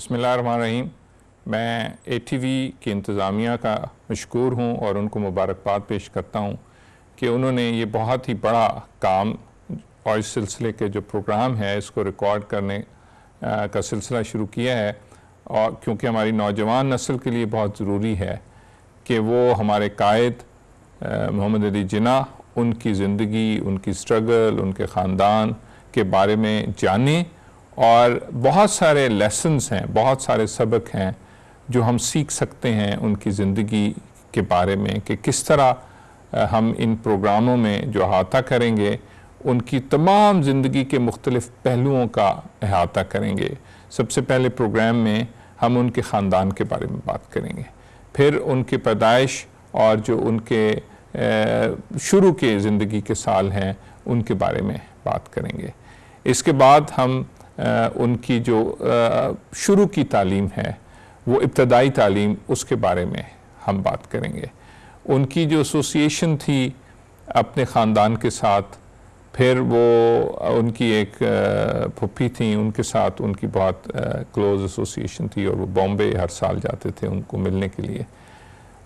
بسم اللہ الرحمن الرحیم۔ میں ATV کی انتظامیہ کا مشکور ہوں اور ان کو مبارکباد پیش کرتا ہوں کہ انہوں نے یہ بہت ہی بڑا کام اور اس سلسلے کے جو پروگرام ہے اس کو ریکارڈ کرنے کا سلسلہ شروع کیا ہے، اور کیونکہ ہماری نوجوان نسل کے لیے بہت ضروری ہے کہ وہ ہمارے قائد محمد علی جناح، ان کی زندگی، ان کی سٹرگل، ان کے خاندان کے بارے میں جانیں، اور بہت سارے لیسنز ہیں، بہت سارے سبق ہیں جو ہم سیکھ سکتے ہیں ان کی زندگی کے بارے میں کہ کس طرح ہم ان پروگراموں میں جو احاطہ کریں گے ان کی تمام زندگی کے مختلف پہلوؤں کا احاطہ کریں گے۔ سب سے پہلے پروگرام میں ہم ان کے خاندان کے بارے میں بات کریں گے، پھر ان کی پیدائش اور جو ان کے شروع کے زندگی کے سال ہیں ان کے بارے میں بات کریں گے۔ اس کے بعد ہم ان کی جو شروع کی تعلیم ہے، وہ ابتدائی تعلیم، اس کے بارے میں ہم بات کریں گے۔ ان کی جو ایسوسیشن تھی اپنے خاندان کے ساتھ، پھر وہ ان کی ایک پھپھی تھیں، ان کے ساتھ ان کی بہت کلوز ایسوسیشن تھی اور وہ بامبے ہر سال جاتے تھے ان کو ملنے کے لیے۔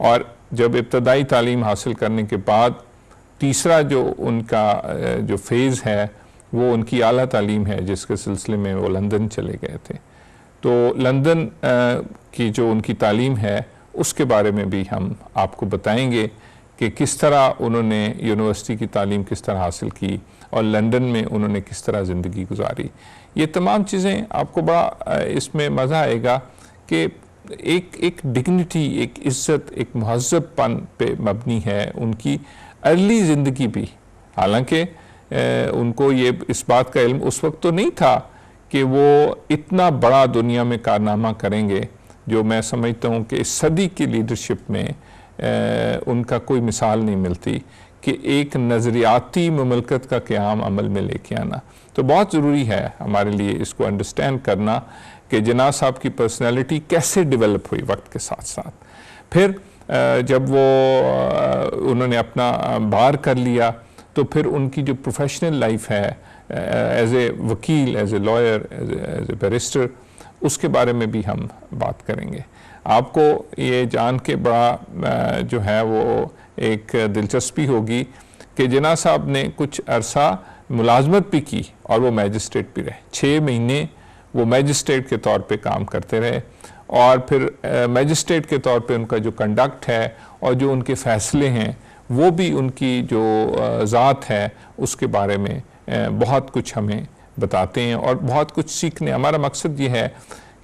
اور جب ابتدائی تعلیم حاصل کرنے کے بعد تیسرا جو ان کا جو فیز ہے وہ ان کی اعلیٰ تعلیم ہے، جس کے سلسلے میں وہ لندن چلے گئے تھے۔ تو لندن کی جو ان کی تعلیم ہے اس کے بارے میں بھی ہم آپ کو بتائیں گے کہ کس طرح انہوں نے یونیورسٹی کی تعلیم کس طرح حاصل کی اور لندن میں انہوں نے کس طرح زندگی گزاری۔ یہ تمام چیزیں آپ کو بڑا اس میں مزہ آئے گا کہ ایک ڈگنیٹی، ایک عزت، ایک مہذب پن پہ مبنی ہے ان کی ارلی زندگی بھی۔ حالانکہ ان کو یہ اس بات کا علم اس وقت تو نہیں تھا کہ وہ اتنا بڑا دنیا میں کارنامہ کریں گے، جو میں سمجھتا ہوں کہ اس صدی کی لیڈرشپ میں ان کا کوئی مثال نہیں ملتی کہ ایک نظریاتی مملکت کا قیام عمل میں لے کے آنا۔ تو بہت ضروری ہے ہمارے لیے اس کو انڈرسٹینڈ کرنا کہ جناح صاحب کی پرسنالٹی کیسے ڈیولپ ہوئی وقت کے ساتھ ساتھ۔ پھر جب وہ انہوں نے اپنا بار کر لیا تو پھر ان کی جو پروفیشنل لائف ہے ایز اے وکیل، as a lawyer, as a barrister, اس کے بارے میں بھی ہم بات کریں گے۔ آپ کو یہ جان کے بڑا جو ہے وہ ایک دلچسپی ہوگی کہ جناح صاحب نے کچھ عرصہ ملازمت بھی کی اور وہ میجسٹریٹ بھی رہے۔ 6 مہینے وہ میجسٹریٹ کے طور پہ کام کرتے رہے، اور پھر میجسٹریٹ کے طور پہ ان کا جو کنڈکٹ ہے اور جو ان کے فیصلے ہیں وہ بھی ان کی جو ذات ہے اس کے بارے میں بہت کچھ ہمیں بتاتے ہیں اور بہت کچھ سیکھنے۔ ہمارا مقصد یہ ہے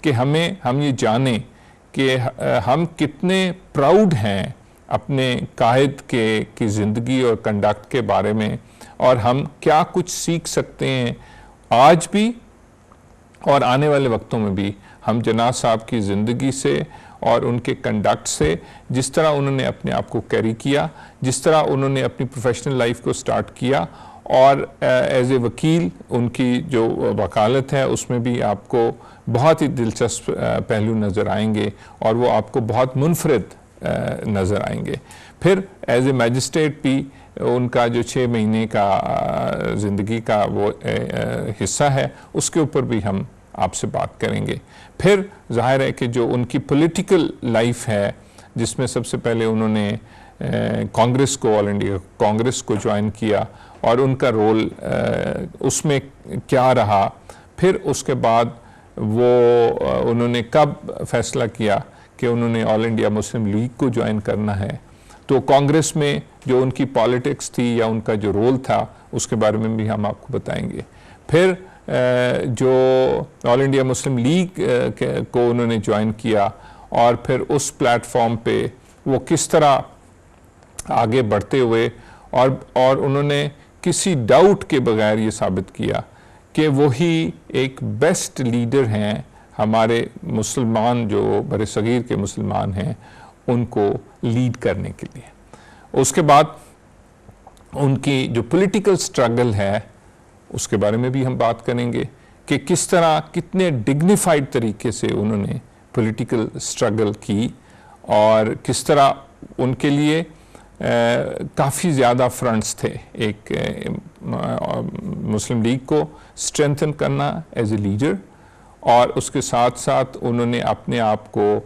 کہ ہم یہ جانیں کہ ہم کتنے پراؤڈ ہیں اپنے قائد کی زندگی اور کنڈکٹ کے بارے میں، اور ہم کیا کچھ سیکھ سکتے ہیں آج بھی اور آنے والے وقتوں میں بھی ہم جناح صاحب کی زندگی سے اور ان کے کنڈکٹ سے، جس طرح انہوں نے اپنے آپ کو کیری کیا، جس طرح انہوں نے اپنی پروفیشنل لائف کو سٹارٹ کیا، اور ایز اے وکیل ان کی جو وکالت ہے اس میں بھی آپ کو بہت ہی دلچسپ پہلو نظر آئیں گے اور وہ آپ کو بہت منفرد نظر آئیں گے۔ پھر ایز اے میجسٹریٹ بھی ان کا جو 6 مہینے کا زندگی کا وہ حصہ ہے اس کے اوپر بھی ہم آپ سے بات کریں گے۔ پھر ظاہر ہے کہ جو ان کی پولیٹیکل لائف ہے، جس میں سب سے پہلے انہوں نے کانگریس کو، آل انڈیا کانگریس کو جوائن کیا اور ان کا رول اس میں کیا رہا، پھر اس کے بعد وہ انہوں نے کب فیصلہ کیا کہ انہوں نے آل انڈیا مسلم لیگ کو جوائن کرنا ہے، تو کانگریس میں جو ان کی پالیٹکس تھی یا ان کا جو رول تھا اس کے بارے میں بھی ہم آپ کو بتائیں گے۔ پھر جو آل انڈیا مسلم لیگ کو انہوں نے جوائن کیا اور پھر اس پلیٹ فارم پہ وہ کس طرح آگے بڑھتے ہوئے اور انہوں نے کسی ڈاؤٹ کے بغیر یہ ثابت کیا کہ وہی ایک بیسٹ لیڈر ہیں ہمارے مسلمان جو برصغیر کے مسلمان ہیں ان کو لیڈ کرنے کے لیے۔ اس کے بعد ان کی جو پولیٹیکل سٹرگل ہے اس کے بارے میں بھی ہم بات کریں گے کہ کس طرح کتنے ڈگنیفائڈ طریقے سے انہوں نے پولیٹیکل سٹرگل کی اور کس طرح ان کے لیے کافی زیادہ فرنٹس تھے۔ ایک مسلم لیگ کو اسٹرینتھن کرنا ایز اے لیڈر، اور اس کے ساتھ ساتھ انہوں نے اپنے آپ کو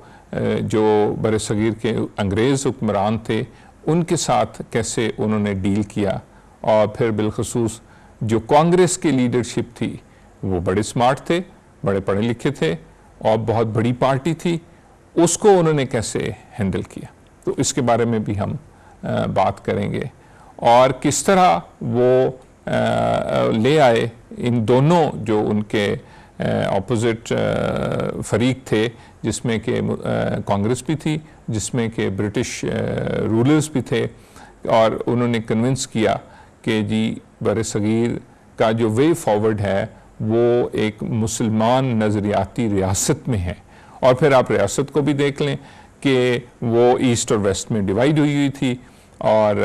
جو بر صغیر کے انگریز حکمران تھے ان کے ساتھ کیسے انہوں نے ڈیل کیا، اور پھر بالخصوص جو کانگریس کی لیڈرشپ تھی وہ بڑے سمارٹ تھے، بڑے پڑھے لکھے تھے اور بہت بڑی پارٹی تھی، اس کو انہوں نے کیسے ہینڈل کیا، تو اس کے بارے میں بھی ہم بات کریں گے، اور کس طرح وہ لے آئے ان دونوں جو ان کے اپوزٹ فریق تھے، جس میں کہ کانگریس بھی تھی، جس میں کہ برٹش رولرز بھی تھے، اور انہوں نے کنونس کیا کہ جی بر صغیر کا جو وے فارورڈ ہے وہ ایک مسلمان نظریاتی ریاست میں ہے۔ اور پھر آپ ریاست کو بھی دیکھ لیں کہ وہ ایسٹ اور ویسٹ میں ڈیوائیڈ ہوئی تھی، اور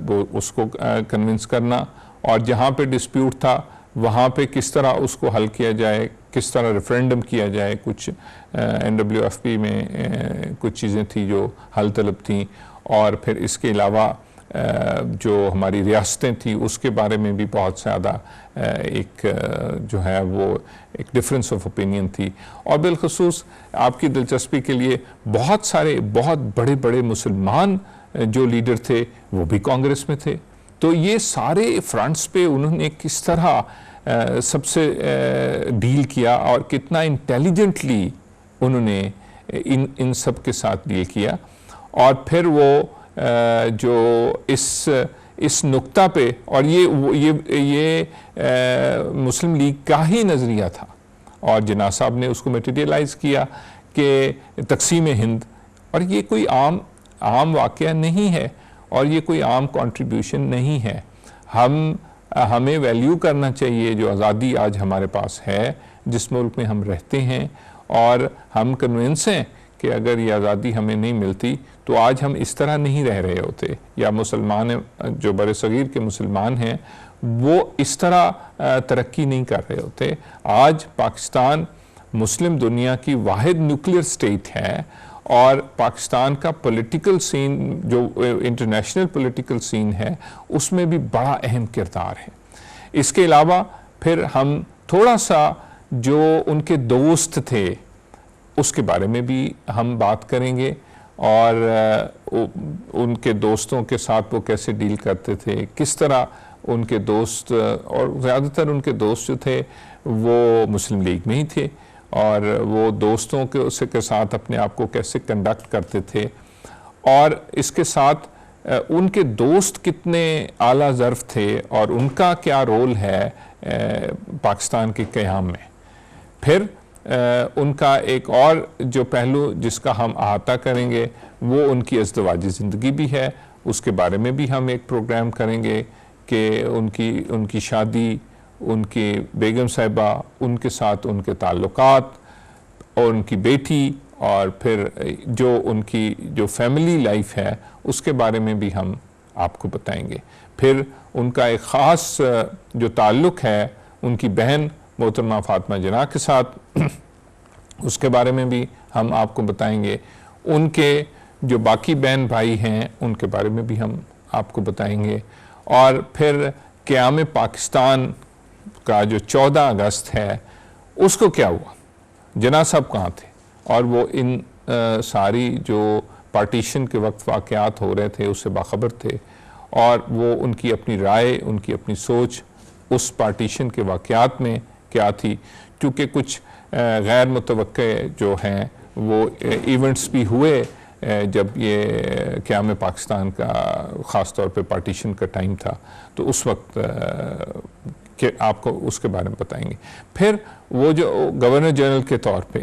وہ اس کو کنونس کرنا، اور جہاں پہ ڈسپیوٹ تھا وہاں پہ کس طرح اس کو حل کیا جائے، کس طرح ریفرینڈم کیا جائے، کچھ NWFP میں کچھ چیزیں تھیں جو حل طلب تھیں، اور پھر اس کے علاوہ جو ہماری ریاستیں تھیں اس کے بارے میں بھی بہت زیادہ ایک جو ہے وہ ایک ڈفرینس آف اوپینین تھی، اور بالخصوص آپ کی دلچسپی کے لیے بہت سارے بہت بڑے بڑے مسلمان جو لیڈر تھے وہ بھی کانگریس میں تھے۔ تو یہ سارے فرنٹس پہ انہوں نے کس طرح سب سے ڈیل کیا، اور کتنا انٹیلیجنٹلی انہوں نے ان سب کے ساتھ ڈیل کیا، اور پھر وہ جو اس نقطہ پہ، اور یہ مسلم لیگ کا ہی نظریہ تھا، اور جناح صاحب نے اس کو میٹیریلائز کیا کہ تقسیم ہند، اور یہ کوئی عام واقعہ نہیں ہے، اور یہ کوئی عام کنٹریبیوشن نہیں ہے۔ ہمیں ویلیو کرنا چاہیے جو آزادی آج ہمارے پاس ہے، جس ملک میں ہم رہتے ہیں، اور ہم کنونس ہیں کہ اگر یہ آزادی ہمیں نہیں ملتی تو آج ہم اس طرح نہیں رہ رہے ہوتے، یا مسلمان جو بر صغیر کے مسلمان ہیں وہ اس طرح ترقی نہیں کر رہے ہوتے۔ آج پاکستان مسلم دنیا کی واحد نیوکلیئر سٹیٹ ہے، اور پاکستان کا پولیٹیکل سین جو انٹرنیشنل پولیٹیکل سین ہے اس میں بھی بڑا اہم کردار ہے۔ اس کے علاوہ پھر ہم تھوڑا سا جو ان کے دوست تھے اس کے بارے میں بھی ہم بات کریں گے، اور ان کے دوستوں کے ساتھ وہ کیسے ڈیل کرتے تھے، کس طرح ان کے دوست، اور زیادہ تر ان کے دوست جو تھے وہ مسلم لیگ میں ہی تھے، اور وہ دوستوں کے ساتھ اپنے آپ کو کیسے کنڈکٹ کرتے تھے، اور اس کے ساتھ ان کے دوست کتنے اعلیٰ ظرف تھے اور ان کا کیا رول ہے پاکستان کے قیام میں۔ پھر ان کا ایک اور جو پہلو جس کا ہم احاطہ کریں گے وہ ان کی ازدواجی زندگی بھی ہے، اس کے بارے میں بھی ہم ایک پروگرام کریں گے کہ ان کی شادی، ان کی بیگم صاحبہ، ان کے ساتھ ان کے تعلقات، اور ان کی بیٹی، اور پھر جو ان کی جو فیملی لائف ہے اس کے بارے میں بھی ہم آپ کو بتائیں گے۔ پھر ان کا ایک خاص جو تعلق ہے ان کی بہن محترمہ فاطمہ جناح کے ساتھ، اس کے بارے میں بھی ہم آپ کو بتائیں گے۔ ان کے جو باقی بہن بھائی ہیں ان کے بارے میں بھی ہم آپ کو بتائیں گے، اور پھر قیام پاکستان کا جو 14 اگست ہے اس کو کیا ہوا، جناح صاحب کہاں تھے، اور وہ ان ساری جو پارٹیشن کے وقت واقعات ہو رہے تھے اس سے باخبر تھے، اور وہ ان کی اپنی رائے، ان کی اپنی سوچ اس پارٹیشن کے واقعات میں کیا تھی، کیونکہ کچھ غیر متوقع جو ہیں وہ ایونٹس بھی ہوئے جب یہ قیام پاکستان کا خاص طور پہ پارٹیشن کا ٹائم تھا، تو اس وقت کہ آپ کو اس کے بارے میں بتائیں گے۔ پھر وہ جو گورنر جنرل کے طور پہ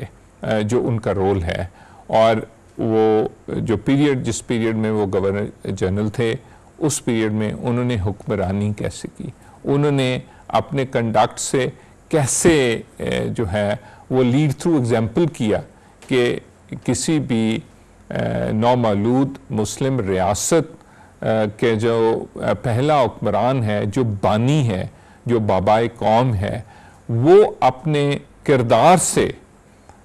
جو ان کا رول ہے، اور وہ جو جس پیریڈ میں وہ گورنر جنرل تھے اس پیریڈ میں انہوں نے حکمرانی کیسے کی، انہوں نے اپنے کنڈکٹ سے کیسے جو ہے وہ لیڈ تھرو ایگزامپل کیا کہ کسی بھی نومولود مسلم ریاست کے جو پہلا حکمران ہے، جو بانی ہے، جو بابائے قوم ہے، وہ اپنے کردار سے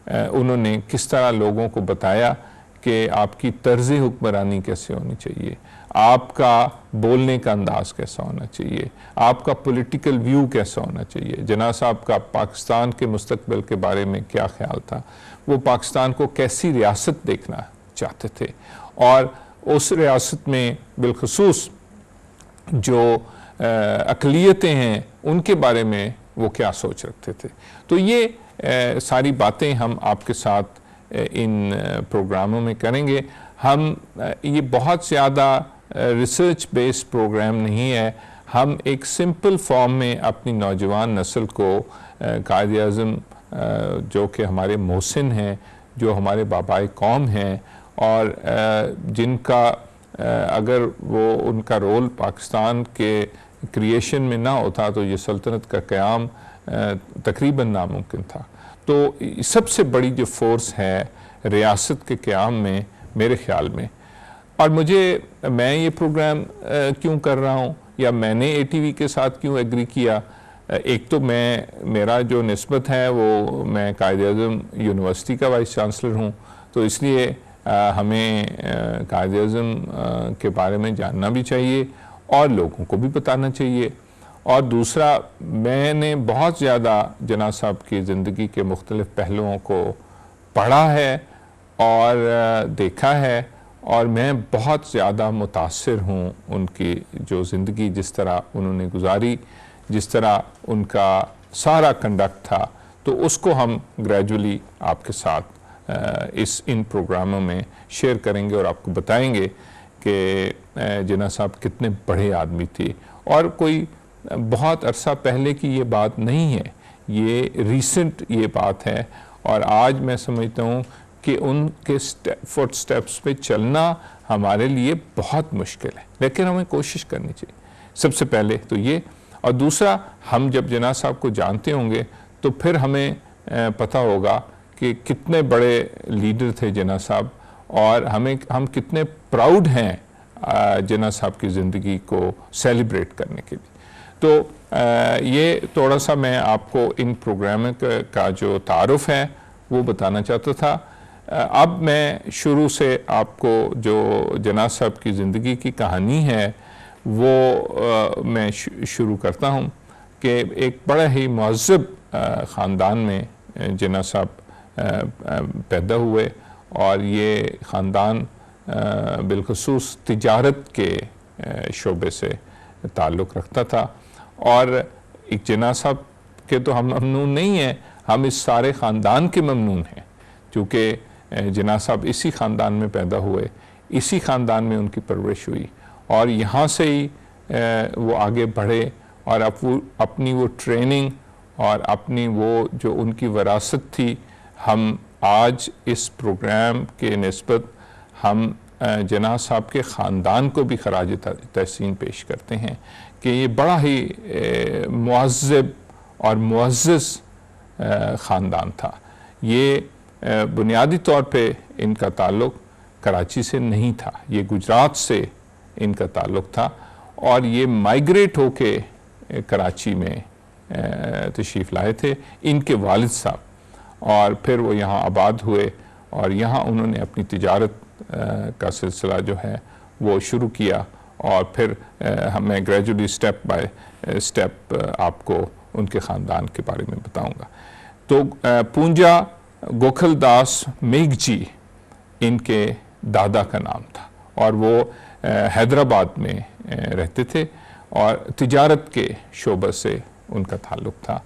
انہوں نے کس طرح لوگوں کو بتایا کہ آپ کی طرز حکمرانی کیسے ہونی چاہیے، آپ کا بولنے کا انداز کیسا ہونا چاہیے، آپ کا پولیٹیکل ویو کیسا ہونا چاہیے، جناح صاحب کا پاکستان کے مستقبل کے بارے میں کیا خیال تھا، وہ پاکستان کو کیسی ریاست دیکھنا چاہتے تھے، اور اس ریاست میں بالخصوص جو اقلیتیں ہیں ان کے بارے میں وہ کیا سوچ رکھتے تھے۔ تو یہ ساری باتیں ہم آپ کے ساتھ ان پروگراموں میں کریں گے۔ ہم یہ بہت زیادہ ریسرچ بیس پروگرام نہیں ہے، ہم ایک سمپل فارم میں اپنی نوجوان نسل کو قائد اعظم جو کہ ہمارے محسن ہیں، جو ہمارے بابائے قوم ہیں، اور جن کا اگر وہ ان کا رول پاکستان کے کریشن میں نہ ہوتا تو یہ سلطنت کا قیام تقریباً ناممکن تھا۔ تو سب سے بڑی جو فورس ہے ریاست کے قیام میں میرے خیال میں، اور میں یہ پروگرام کیوں کر رہا ہوں یا میں نے اے ٹی وی کے ساتھ کیوں ایگری کیا، ایک تو میرا جو نسبت ہے وہ میں قائد اعظم یونیورسٹی کا وائس چانسلر ہوں، تو اس لیے ہمیں قائد اعظم کے بارے میں جاننا بھی چاہیے اور لوگوں کو بھی بتانا چاہیے۔ اور دوسرا، میں نے بہت زیادہ جناح صاحب کی زندگی کے مختلف پہلوؤں کو پڑھا ہے اور دیکھا ہے، اور میں بہت زیادہ متاثر ہوں ان کی جو زندگی جس طرح انہوں نے گزاری، جس طرح ان کا سارا کنڈکٹ تھا، تو اس کو ہم گریجولی آپ کے ساتھ ان پروگراموں میں شیئر کریں گے اور آپ کو بتائیں گے کہ جناح صاحب کتنے بڑے آدمی تھے، اور کوئی بہت عرصہ پہلے کی یہ بات نہیں ہے، یہ ریسنٹ یہ بات ہے، اور آج میں سمجھتا ہوں کہ ان کے فٹ سٹیپس پہ چلنا ہمارے لیے بہت مشکل ہے، لیکن ہمیں کوشش کرنی چاہیے۔ سب سے پہلے تو یہ، اور دوسرا، ہم جب جناح صاحب کو جانتے ہوں گے تو پھر ہمیں پتہ ہوگا کہ کتنے بڑے لیڈر تھے جناح صاحب، اور ہم کتنے پراؤڈ ہیں جناح صاحب کی زندگی کو سیلیبریٹ کرنے کے لیے۔ تو یہ تھوڑا سا میں آپ کو ان پروگراموں کا جو تعارف ہے وہ بتانا چاہتا تھا۔ اب میں شروع سے آپ کو جو جناح صاحب کی زندگی کی کہانی ہے وہ میں شروع کرتا ہوں کہ ایک بڑا ہی مہذب خاندان میں جناح صاحب پیدا ہوئے، اور یہ خاندان بالخصوص تجارت کے شعبے سے تعلق رکھتا تھا، اور ایک جناح صاحب کے تو ہم ممنون نہیں ہیں، ہم اس سارے خاندان کے ممنون ہیں، کیونکہ جناح صاحب اسی خاندان میں پیدا ہوئے، اسی خاندان میں ان کی پرورش ہوئی، اور یہاں سے ہی وہ آگے بڑھے، اور اپنی وہ ٹریننگ اور اپنی وہ جو ان کی وراثت تھی، ہم آج اس پروگرام کے نسبت ہم جناح صاحب کے خاندان کو بھی خراج تحسین پیش کرتے ہیں کہ یہ بڑا ہی مہذب اور معزز خاندان تھا۔ یہ بنیادی طور پہ ان کا تعلق کراچی سے نہیں تھا، یہ گجرات سے ان کا تعلق تھا، اور یہ مائیگریٹ ہو کے کراچی میں تشریف لائے تھے ان کے والد صاحب، اور پھر وہ یہاں آباد ہوئے، اور یہاں انہوں نے اپنی تجارت کا سلسلہ جو ہے وہ شروع کیا، اور پھر میں گریجولی سٹیپ بائی سٹیپ آپ کو ان کے خاندان کے بارے میں بتاؤں گا۔ تو پونجا گوکھل داس میگھ جی ان کے دادا کا نام تھا، اور وہ حیدرآباد میں رہتے تھے، اور تجارت کے شعبہ سے ان کا تعلق تھا،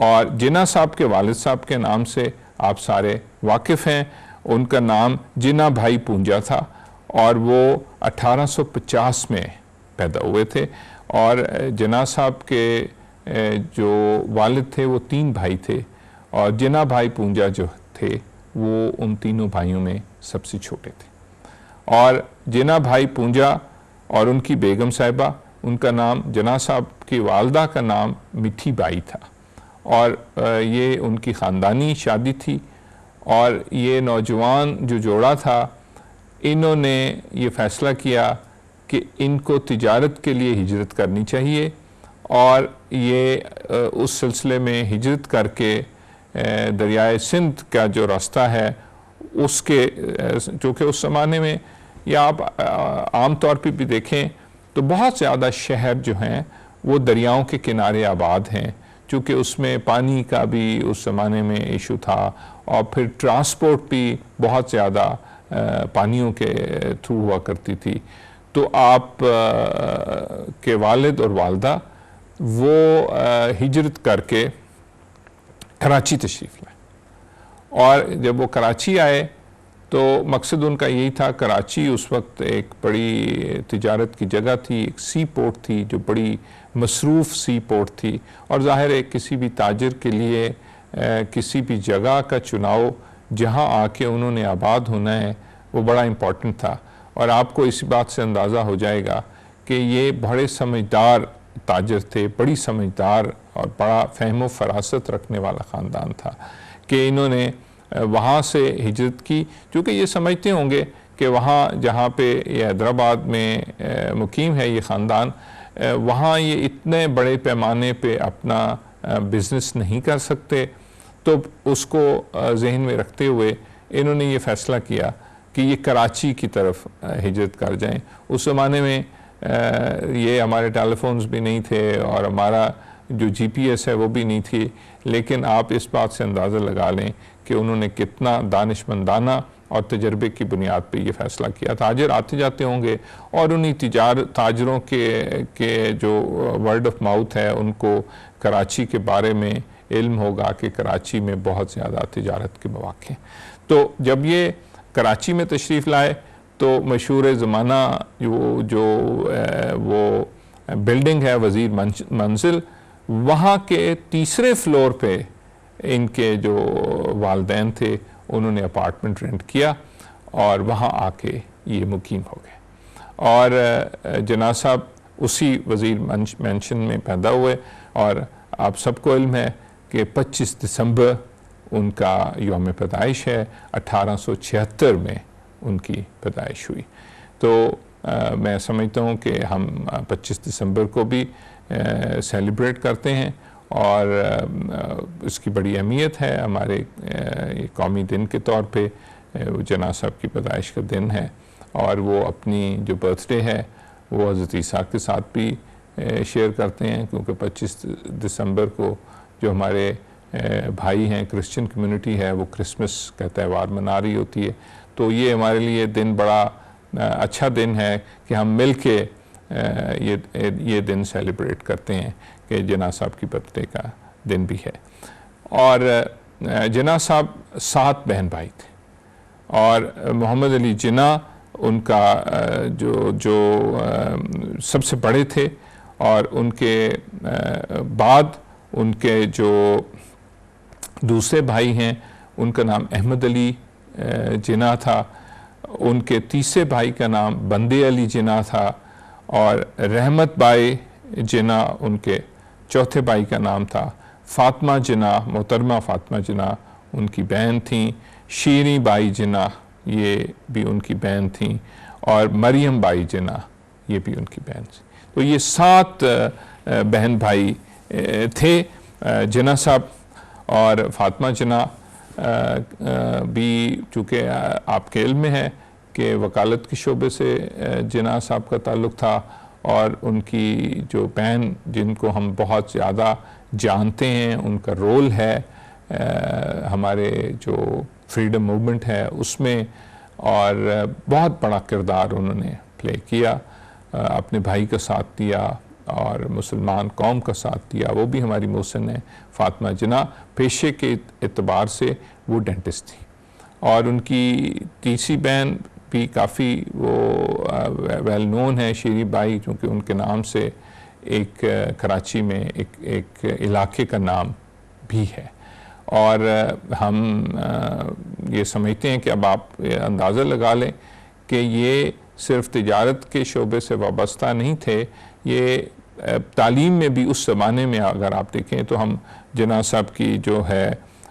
اور جناح صاحب کے والد صاحب کے نام سے آپ سارے واقف ہیں، ان کا نام جناح بھائی پونجا تھا، اور وہ 1850 میں پیدا ہوئے تھے، اور جناح صاحب کے جو والد تھے وہ 3 بھائی تھے، اور جناح بھائی پونجا جو تھے وہ ان تینوں بھائیوں میں سب سے چھوٹے تھے، اور جناح بھائی پونجا اور ان کی بیگم صاحبہ، ان کا نام، جناح صاحب کی والدہ کا نام مٹھی بائی تھا، اور یہ ان کی خاندانی شادی تھی، اور یہ نوجوان جو جوڑا تھا انہوں نے یہ فیصلہ کیا کہ ان کو تجارت کے لیے ہجرت کرنی چاہیے، اور یہ اس سلسلے میں ہجرت کر کے دریائے سندھ کا جو راستہ ہے اس کے، چونکہ اس زمانے میں یا آپ عام طور پہ بھی دیکھیں تو بہت زیادہ شہر جو ہیں وہ دریاؤں کے کنارے آباد ہیں، چونکہ اس میں پانی کا بھی اس زمانے میں ایشو تھا، اور پھر ٹرانسپورٹ بھی بہت زیادہ پانیوں کے تھرو ہوا کرتی تھی۔ تو آپ کے والد اور والدہ وہ ہجرت کر کے کراچی تشریف لائے، اور جب وہ کراچی آئے تو مقصد ان کا یہی تھا۔ کراچی اس وقت ایک بڑی تجارت کی جگہ تھی، ایک سی پورٹ تھی جو بڑی مصروف سی پورٹ تھی، اور ظاہر ہے کسی بھی تاجر کے لیے کسی بھی جگہ کا چناؤ جہاں آ کے انہوں نے آباد ہونا ہے وہ بڑا امپورٹنٹ تھا۔ اور آپ کو اس بات سے اندازہ ہو جائے گا کہ یہ بڑے سمجھدار تاجر تھے، بڑی سمجھدار اور بڑا فہم و فراست رکھنے والا خاندان تھا کہ انہوں نے وہاں سے ہجرت کی، کیونکہ یہ سمجھتے ہوں گے کہ وہاں جہاں پہ یہ حیدرآباد میں مقیم ہے یہ خاندان، وہاں یہ اتنے بڑے پیمانے پہ اپنا بزنس نہیں کر سکتے، تو اس کو ذہن میں رکھتے ہوئے انہوں نے یہ فیصلہ کیا کہ یہ کراچی کی طرف ہجرت کر جائیں۔ اس زمانے میں یہ ہمارے ٹیلی فونز بھی نہیں تھے اور ہمارا جو جی پی ایس ہے وہ بھی نہیں تھی، لیکن آپ اس بات سے اندازہ لگا لیں کہ انہوں نے کتنا دانش مندانہ اور تجربے کی بنیاد پہ یہ فیصلہ کیا۔ تاجر آتے جاتے ہوں گے اور انہی تاجروں کے جو ورڈ آف ماؤتھ ہے ان کو کراچی کے بارے میں علم ہوگا کہ کراچی میں بہت زیادہ تجارت کے مواقع ہیں۔ تو جب یہ کراچی میں تشریف لائے تو مشہور زمانہ جو وہ بلڈنگ ہے وزیر منزل، وہاں کے تیسرے فلور پہ ان کے جو والدین تھے انہوں نے اپارٹمنٹ رینٹ کیا اور وہاں آ کے یہ مقیم ہو گئے، اور جناح صاحب اسی وزیر مینشن میں پیدا ہوئے، اور آپ سب کو علم ہے کہ 25 دسمبر ان کا یوم پیدائش ہے، 1876 میں ان کی پیدائش ہوئی۔ تو میں سمجھتا ہوں کہ ہم 25 دسمبر کو بھی سیلیبریٹ کرتے ہیں، اور اس کی بڑی اہمیت ہے ہمارے قومی دن کے طور پہ۔ جناح صاحب کی پیدائش کا دن ہے، اور وہ اپنی جو برتھ ڈے ہے وہ حضرت عیسیٰ کے ساتھ بھی شیئر کرتے ہیں، کیونکہ 25 دسمبر کو جو ہمارے بھائی ہیں، کرسچن کمیونٹی ہے، وہ کرسمس کا تہوار منا رہی ہوتی ہے۔ تو یہ ہمارے لیے دن بڑا اچھا دن ہے کہ ہم مل کے یہ دن سیلیبریٹ کرتے ہیں کہ جناح صاحب کی برتھ ڈے کا دن بھی ہے۔ اور جناح صاحب 7 بہن بھائی تھے، اور محمد علی جناح ان کا جو سب سے بڑے تھے، اور ان کے بعد ان کے جو دوسرے بھائی ہیں ان کا نام احمد علی جناح تھا، ان کے تیسرے بھائی کا نام بندے علی جناح تھا، اور رحمت بائی جناح ان کے چوتھے بھائی کا نام تھا، فاطمہ جناح، محترمہ فاطمہ جناح ان کی بہن تھیں، شیریں بائی جناح یہ بھی ان کی بہن تھیں، اور مریم بائی جناح یہ بھی ان کی بہن تھی۔ تو یہ 7 بہن بھائی تھے جناح صاحب، اور فاطمہ جناح بھی چونکہ آپ کے علم میں ہے کہ وکالت کے شعبے سے جناح صاحب کا تعلق تھا، اور ان کی جو بہن جن کو ہم بہت زیادہ جانتے ہیں، ان کا رول ہے ہمارے جو فریڈم موومنٹ ہے اس میں، اور بہت بڑا کردار انہوں نے پلے کیا، اپنے بھائی کا ساتھ دیا اور مسلمان قوم کا ساتھ دیا۔ وہ بھی ہماری محسن ہے فاطمہ جناح، پیشے کے اعتبار سے وہ ڈینٹسٹ تھی، اور ان کی تیسری بہن بھی کافی وہ ویل نون ہے، شیریں بائی، چونکہ ان کے نام سے ایک کراچی میں ایک علاقے کا نام بھی ہے۔ اور ہم یہ سمجھتے ہیں کہ اب آپ اندازہ لگا لیں کہ یہ صرف تجارت کے شعبے سے وابستہ نہیں تھے، یہ تعلیم میں بھی اس زمانے میں اگر آپ دیکھیں تو ہم جناح صاحب کی جو ہے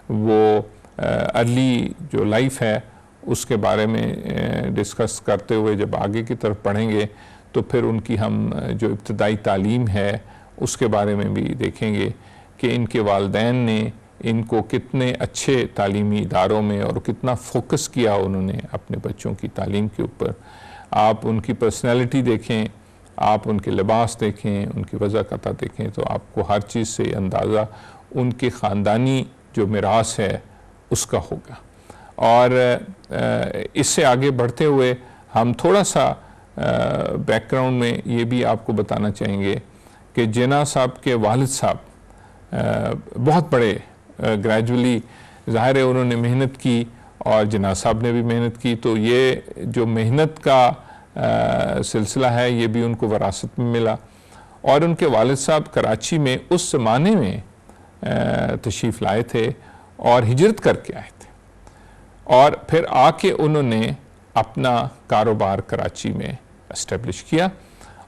وہ ارلی جو لائف ہے اس کے بارے میں ڈسکس کرتے ہوئے جب آگے کی طرف پڑھیں گے تو پھر ان کی ہم جو ابتدائی تعلیم ہے اس کے بارے میں بھی دیکھیں گے کہ ان کے والدین نے ان کو کتنے اچھے تعلیمی اداروں میں اور کتنا فوکس کیا انہوں نے اپنے بچوں کی تعلیم کے اوپر۔ آپ ان کی پرسنالٹی دیکھیں، آپ ان کے لباس دیکھیں، ان کی وضاقتہ دیکھیں، تو آپ کو ہر چیز سے اندازہ ان کے خاندانی جو میراث ہے اس کا ہوگا۔ اور اس سے آگے بڑھتے ہوئے ہم تھوڑا سا بیک گراؤنڈ میں یہ بھی آپ کو بتانا چاہیں گے کہ جناح صاحب کے والد صاحب بہت بڑے گریجولی، ظاہر ہے انہوں نے محنت کی اور جناح صاحب نے بھی محنت کی، تو یہ جو محنت کا سلسلہ ہے یہ بھی ان کو وراثت میں ملا۔ اور ان کے والد صاحب کراچی میں اس زمانے میں تشریف لائے تھے اور ہجرت کر کے آئے تھے، اور پھر آ کے انہوں نے اپنا کاروبار کراچی میں اسٹیبلش کیا۔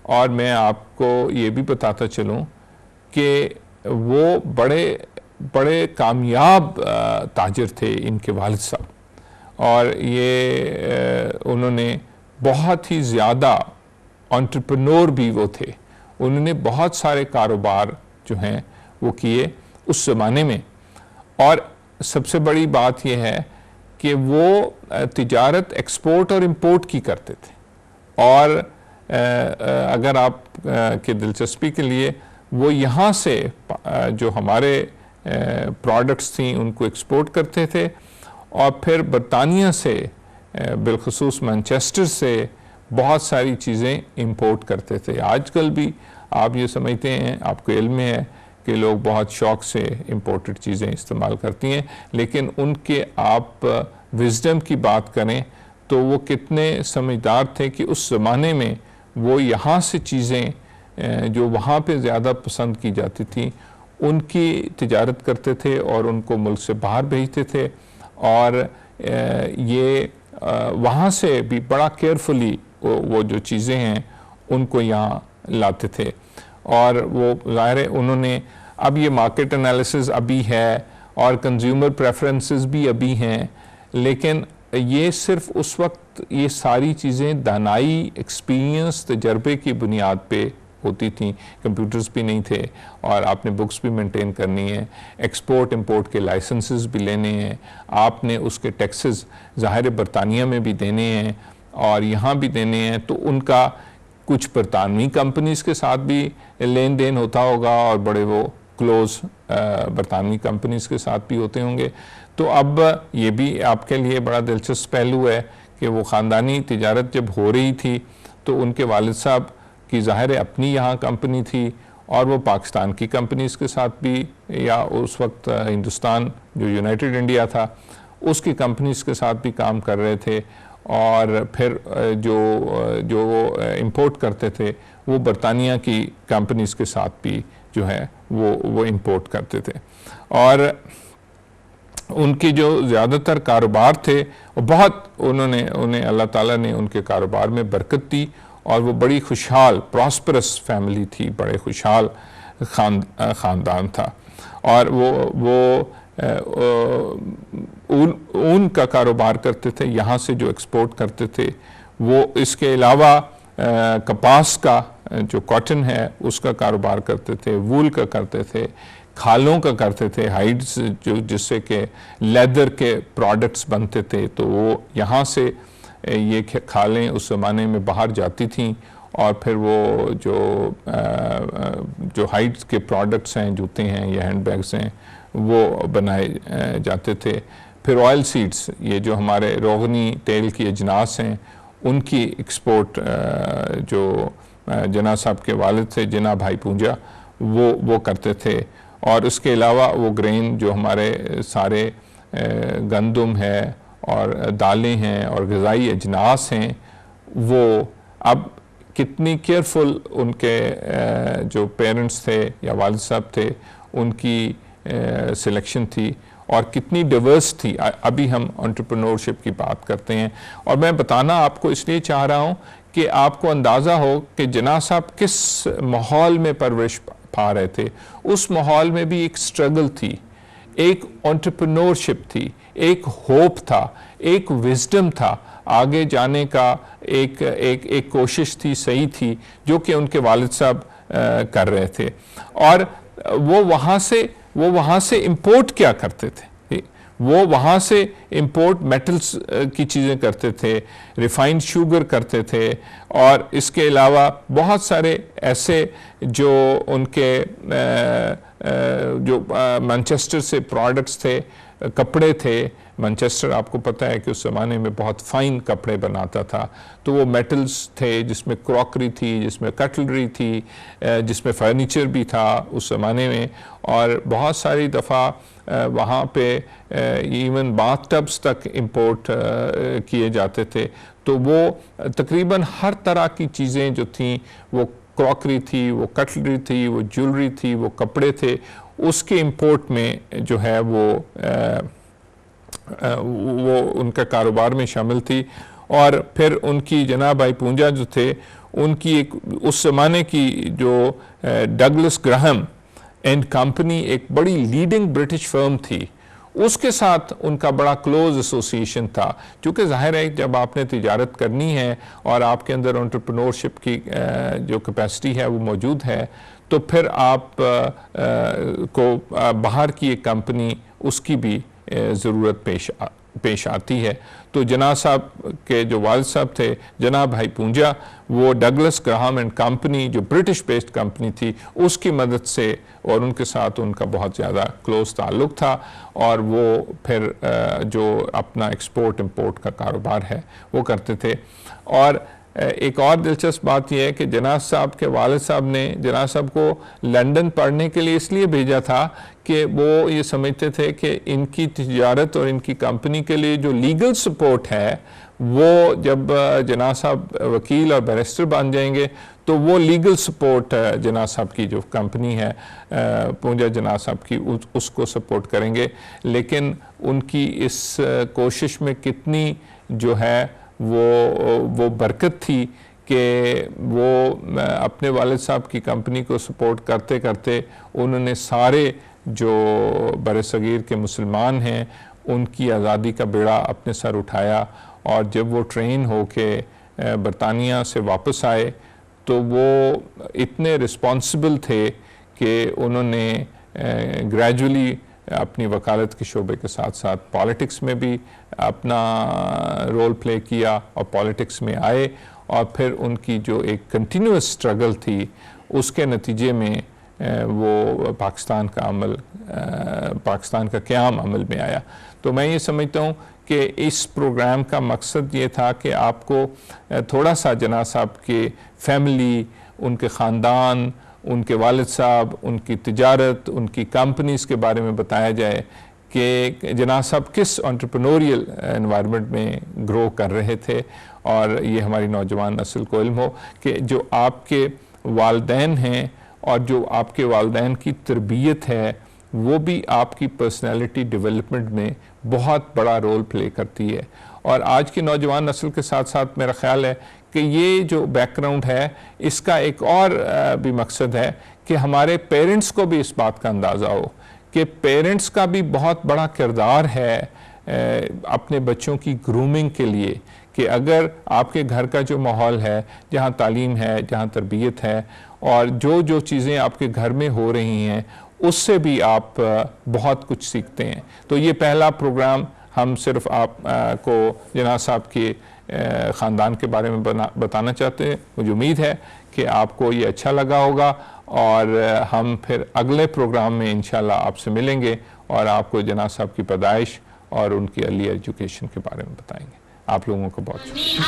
اور میں آپ کو یہ بھی بتاتا چلوں کہ وہ بڑے کامیاب تاجر تھے ان کے والد صاحب، اور یہ انہوں نے بہت ہی زیادہ انٹرپرنور بھی وہ تھے، انہوں نے بہت سارے کاروبار جو ہیں وہ کیے اس زمانے میں۔ اور سب سے بڑی بات یہ ہے کہ وہ تجارت ایکسپورٹ اور امپورٹ کی کرتے تھے، اور اگر آپ کے دلچسپی کے لیے وہ یہاں سے جو ہمارے پروڈکٹس تھیں ان کو ایکسپورٹ کرتے تھے، اور پھر برطانیہ سے بالخصوص مانچسٹر سے بہت ساری چیزیں امپورٹ کرتے تھے۔ آج کل بھی آپ یہ سمجھتے ہیں، آپ کو علم ہے کہ لوگ بہت شوق سے امپورٹڈ چیزیں استعمال کرتی ہیں، لیکن ان کے آپ وزڈم کی بات کریں تو وہ کتنے سمجھدار تھے کہ اس زمانے میں وہ یہاں سے چیزیں جو وہاں پہ زیادہ پسند کی جاتی تھیں ان کی تجارت کرتے تھے اور ان کو ملک سے باہر بھیجتے تھے، اور یہ وہاں سے بھی بڑا کیئرفلی وہ جو چیزیں ہیں ان کو یہاں لاتے تھے۔ اور وہ ظاہر ہے انہوں نے اب یہ مارکیٹ انالیسز ابھی ہے اور کنزیومر پریفرنسز بھی ابھی ہیں، لیکن یہ صرف اس وقت یہ ساری چیزیں دانائی، ایکسپیرینس، تجربے کی بنیاد پہ ہوتی تھیں۔ کمپیوٹرز بھی نہیں تھے، اور آپ نے بکس بھی مینٹین کرنی ہے، ایکسپورٹ امپورٹ کے لائسنسز بھی لینے ہیں، آپ نے اس کے ٹیکسز ظاہر برطانیہ میں بھی دینے ہیں اور یہاں بھی دینے ہیں، تو ان کا کچھ برطانوی کمپنیز کے ساتھ بھی لین دین ہوتا ہوگا اور بڑے وہ کلوز برطانوی کمپنیز کے ساتھ بھی ہوتے ہوں گے۔ تو اب یہ بھی آپ کے لیے بڑا دلچسپ پہلو ہے کہ وہ خاندانی تجارت جب ہو رہی تھی تو ان کے والد صاحب کی ظاہر اپنی یہاں کمپنی تھی، اور وہ پاکستان کی کمپنیز کے ساتھ بھی، یا اس وقت ہندوستان جو یونائٹڈ انڈیا تھا اس کی کمپنیز کے ساتھ بھی کام کر رہے تھے، اور پھر جو امپورٹ کرتے تھے وہ برطانیہ کی کمپنیز کے ساتھ بھی جو ہے وہ امپورٹ کرتے تھے۔ اور ان کی جو زیادہ تر کاروبار تھے بہت انہیں اللہ تعالیٰ نے ان کے کاروبار میں برکت دی، اور وہ بڑی خوشحال پراسپرس فیملی تھی، بڑے خوشحال خاندان تھا۔ اور وہ اون کا کاروبار کرتے تھے، یہاں سے جو ایکسپورٹ کرتے تھے وہ، اس کے علاوہ کپاس کا جو کاٹن ہے اس کا کاروبار کرتے تھے، وول کا کرتے تھے، کھالوں کا کرتے تھے، ہائیڈز جس سے کہ لیدر کے پروڈکٹس بنتے تھے، تو وہ یہاں سے یہ کھالیں اس زمانے میں باہر جاتی تھیں، اور پھر وہ جو ہائیڈز کے پروڈکٹس ہیں، جوتے ہیں یا ہینڈ بیگز ہیں، وہ بنائے جاتے تھے۔ پھر آئل سیڈز، یہ جو ہمارے روغنی تیل کی اجناس ہیں، ان کی ایکسپورٹ جو جناح صاحب کے والد تھے، جناح بھائی پونجا، وہ کرتے تھے۔ اور اس کے علاوہ وہ گرین جو ہمارے سارے گندم ہے اور دالیں ہیں اور غذائی اجناس ہیں، وہ اب کتنی کیئرفل ان کے جو پیرنٹس تھے یا والد صاحب تھے ان کی سلیکشن تھی، اور کتنی ڈیورس تھی۔ ابھی ہم انٹرپرنورشپ کی بات کرتے ہیں، اور میں بتانا آپ کو اس لیے چاہ رہا ہوں کہ آپ کو اندازہ ہو کہ جناح صاحب کس ماحول میں پرورش پا رہے تھے۔ اس ماحول میں بھی ایک سٹرگل تھی، ایک انٹرپرنورشپ تھی، ایک ہوپ تھا، ایک وزڈم تھا، آگے جانے کا ایک کوشش تھی، صحیح تھی، جو کہ ان کے والد صاحب کر رہے تھے۔ اور وہ وہاں سے امپورٹ کیا کرتے تھے، وہ وہاں سے امپورٹ میٹلز کی چیزیں کرتے تھے، ریفائنڈ شوگر کرتے تھے، اور اس کے علاوہ بہت سارے ایسے جو ان کے جو مانچسٹر سے پروڈکٹس تھے، کپڑے تھے. مانچسٹر آپ کو پتہ ہے کہ اس زمانے میں بہت فائن کپڑے بناتا تھا، تو وہ میٹلز تھے جس میں کراکری تھی، جس میں کٹلری تھی، جس میں فرنیچر بھی تھا اس زمانے میں. اور بہت ساری دفعہ وہاں پہ ایون باتھ ٹبس تک امپورٹ کیے جاتے تھے. تو وہ تقریباً ہر طرح کی چیزیں جو تھیں، وہ کراکری تھی، وہ کٹلری تھی، وہ جولری تھی، وہ کپڑے تھے، اس کے امپورٹ میں جو ہے وہ ان کا کاروبار میں شامل تھی. اور پھر ان کی جناب بھائی پونجا جو تھے، ان کی ایک اس زمانے کی جو ڈگلس گراہم اینڈ کمپنی ایک بڑی لیڈنگ برٹش فرم تھی، اس کے ساتھ ان کا بڑا کلوز ایسوسیشن تھا. چونکہ ظاہر ہے جب آپ نے تجارت کرنی ہے اور آپ کے اندر انٹرپرینورشپ کی جو کیپیسٹی ہے وہ موجود ہے، تو پھر آپ کو باہر کی ایک کمپنی اس کی بھی ضرورت پیش آتی ہے. تو جناح صاحب کے جو والد صاحب تھے جناب بھائی پونجا، وہ ڈگلس گراہم اینڈ کمپنی جو برٹش بیسڈ کمپنی تھی اس کی مدد سے، اور ان کے ساتھ ان کا بہت زیادہ کلوز تعلق تھا، اور وہ پھر جو اپنا ایکسپورٹ امپورٹ کا کاروبار ہے وہ کرتے تھے. اور ایک اور دلچسپ بات یہ ہے کہ جناح صاحب کے والد صاحب نے جناح صاحب کو لنڈن پڑھنے کے لیے اس لیے بھیجا تھا کہ وہ یہ سمجھتے تھے کہ ان کی تجارت اور ان کی کمپنی کے لیے جو لیگل سپورٹ ہے، وہ جب جناح صاحب وکیل اور بیرسٹر بن جائیں گے تو وہ لیگل سپورٹ جناح صاحب کی جو کمپنی ہے پونجا جناح صاحب کی، اس کو سپورٹ کریں گے. لیکن ان کی اس کوشش میں کتنی جو ہے وہ برکت تھی کہ وہ اپنے والد صاحب کی کمپنی کو سپورٹ کرتے کرتے انہوں نے سارے جو بر صغیر کے مسلمان ہیں ان کی آزادی کا بیڑا اپنے سر اٹھایا. اور جب وہ ٹرین ہو کے برطانیہ سے واپس آئے تو وہ اتنے رسپانسبل تھے کہ انہوں نے گریجولی اپنی وکالت کے شعبے کے ساتھ ساتھ پالیٹکس میں بھی اپنا رول پلے کیا اور پالیٹکس میں آئے. اور پھر ان کی جو ایک کنٹینیوس سٹرگل تھی اس کے نتیجے میں وہ پاکستان کا قیام عمل میں آیا. تو میں یہ سمجھتا ہوں کہ اس پروگرام کا مقصد یہ تھا کہ آپ کو تھوڑا سا جناح صاحب کے فیملی، ان کے خاندان، ان کے والد صاحب، ان کی تجارت، ان کی کمپنیز کے بارے میں بتایا جائے کہ جناح صاحب کس انٹرپرینوریل انوائرمنٹ میں گرو کر رہے تھے. اور یہ ہماری نوجوان نسل کو علم ہو کہ جو آپ کے والدین ہیں اور جو آپ کے والدین کی تربیت ہے وہ بھی آپ کی پرسنالٹی ڈیولپمنٹ میں بہت بڑا رول پلے کرتی ہے. اور آج کی نوجوان نسل کے ساتھ ساتھ میرا خیال ہے کہ یہ جو بیک گراؤنڈ ہے اس کا ایک اور بھی مقصد ہے کہ ہمارے پیرنٹس کو بھی اس بات کا اندازہ ہو کہ پیرنٹس کا بھی بہت بڑا کردار ہے اپنے بچوں کی گرومنگ کے لیے. کہ اگر آپ کے گھر کا جو ماحول ہے، جہاں تعلیم ہے، جہاں تربیت ہے، اور جو چیزیں آپ کے گھر میں ہو رہی ہیں اس سے بھی آپ بہت کچھ سیکھتے ہیں. تو یہ پہلا پروگرام ہم صرف آپ کو جناح صاحب کے خاندان کے بارے میں بتانا چاہتے ہیں. مجھے امید ہے کہ آپ کو یہ اچھا لگا ہوگا، اور ہم پھر اگلے پروگرام میں انشاءاللہ آپ سے ملیں گے اور آپ کو جناح صاحب کی پیدائش اور ان کی ارلی ایجوکیشن کے بارے میں بتائیں گے. آپ لوگوں کو بہت شکریہ.